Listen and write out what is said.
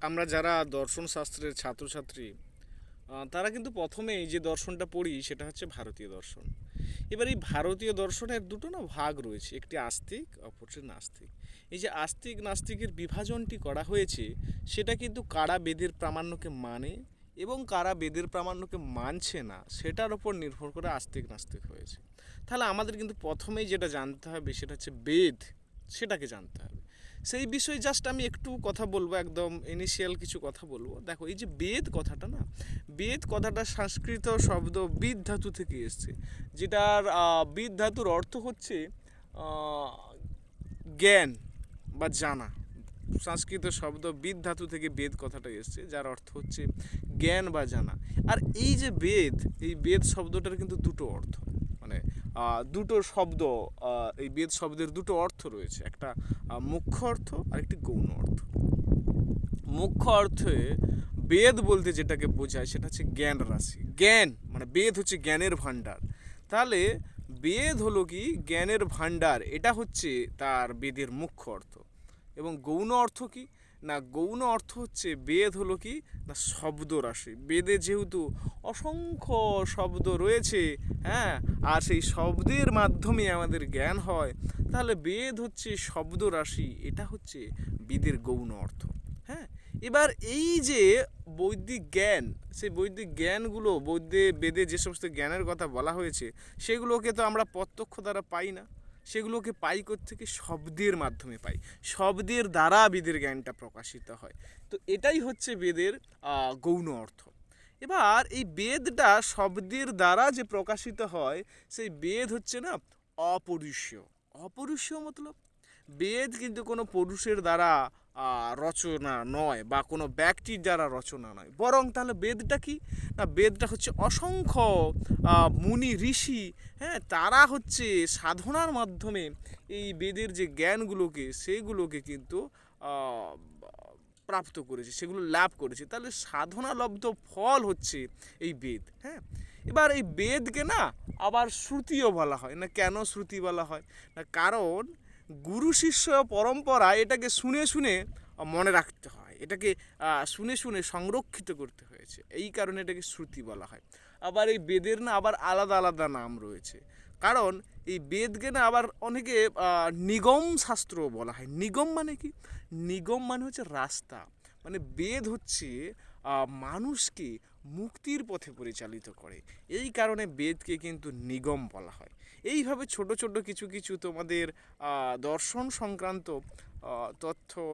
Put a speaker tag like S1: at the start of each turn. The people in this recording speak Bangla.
S1: আমরা যারা দর্শন শাস্ত্রের ছাত্রছাত্রী তারা কিন্তু প্রথমেই যে দর্শনটা পড়ি সেটা হচ্ছে ভারতীয় দর্শন। এবার এই ভারতীয় দর্শনের দুটো না ভাগ রয়েছে, একটি আস্তিক অপরটি নাস্তিক। এই যে আস্তিক নাস্তিকের বিভাজনটি করা হয়েছে সেটা কিন্তু কারা বেদের প্রামাণ্যকে মানে এবং কারা বেদের প্রামাণ্যকে মানছে না সেটার ওপর নির্ভর করে আস্তিক নাস্তিক হয়েছে। তাহলে আমাদের কিন্তু প্রথমেই যেটা জানতে হবে সেটা হচ্ছে বেদ, সেটাকে জানতে হবে। সেই বিষয়ে জাস্ট আমি একটু কথা বলবো, একদম ইনিশিয়াল কিছু কথা বলবো। দেখো, এই যে বেদ কথাটা না, বেদ কথাটা সংস্কৃত শব্দ বিদ ধাতু থেকে এসছে, যেটার বিদ ধাতুর অর্থ হচ্ছে আহ, জ্ঞান বা জানা। সংস্কৃত শব্দ বিদ ধাতু থেকে বেদ কথাটা এসছে, যার অর্থ হচ্ছে জ্ঞান বা জানা। আর এই যে বেদ, এই বেদ শব্দটার কিন্তু দুটো অর্থ, মানে দুটো শব্দ। এই বেদ শব্দের দুটো অর্থ রয়েছে, একটা মুখ্য অর্থ আর একটি গৌণ অর্থ। মুখ্য অর্থে বেদ বলতে যেটাকে বোঝায় সেটা হচ্ছে জ্ঞান রাশি। জ্ঞান মানে বেদ হচ্ছে জ্ঞানের ভাণ্ডার। তাহলে বেদ হলো কি জ্ঞানের ভাণ্ডার, এটা হচ্ছে তার বেদের মুখ্য অর্থ। এবং গৌণ অর্থ কি না, গৌণ অর্থ হচ্ছে বেদ হলো কি না শব্দ রাশি। বেদে যেহেতু অসংখ্য শব্দ রয়েছে, হ্যাঁ, আর সেই শব্দের মাধ্যমে আমাদের জ্ঞান হয়, তাহলে বেদ হচ্ছে শব্দ রাশি, এটা হচ্ছে বেদের গৌণ অর্থ। হ্যাঁ, এবার এই যে বৈদিক জ্ঞান, সেই বৈদিক জ্ঞানগুলো বেদে যে সমস্ত জ্ঞানের কথা বলা হয়েছে সেগুলোকে তো আমরা প্রত্যক্ষ দ্বারা পাই না, সেগুলোকে পাই কোত্থেকে? শব্দের মাধ্যমে পাই। শব্দের দ্বারা বেদের জ্ঞানটা প্রকাশিত হয়। তো এটাই হচ্ছে বেদের গৌণ অর্থ। এবার এই বেদটা শব্দের দ্বারা যে প্রকাশিত হয় সেই বেদ হচ্ছে না অপরুষীয়। অপরুষীয় মতলব বেদ কিন্তু কোনো পুরুষের দ্বারা রচনা নয় বা কোনো ব্যক্তির দ্বারা রচনা নয়, বরং তাহলে বেদটা কি না, বেদটা হচ্ছে অসংখ্য মুনি ঋষি, হ্যাঁ, তারা হচ্ছে সাধনার মাধ্যমে এই বেদের যে জ্ঞানগুলোকে সেইগুলোকে কিন্তু প্রাপ্ত করেছে, সেগুলো লাভ করেছে। তাহলে সাধনালব্ধ ফল হচ্ছে এই বেদ। হ্যাঁ, এবার এই বেদকে না আবার শ্রুতিও বলা হয় না। কেন শ্রুতি বলা হয় না, কারণ গুরু শিষ্য পরম্পরা এটাকে শুনে শুনে মনে রাখতে হয়, এটাকে শুনে শুনে সংরক্ষিত করতে হয়েছে, এই কারণে এটাকে শ্রুতি বলা হয়। আবার এই বেদের না আবার আলাদা আলাদা নাম রয়েছে, কারণ এই বেদকে না আবার অনেকে নিগম শাস্ত্র বলা হয়। নিগম মানে কি? নিগম মানে হচ্ছে রাস্তা, মানে বেদ হচ্ছে মানুষকে মুক্তির পথে পরিচালিত করে, এই কারণে বেদকে কিন্তু নিগম বলা হয়। এইভাবে ছোট ছোট কিছু কিছু তোমাদের দর্শন সংক্রান্ত তথ্য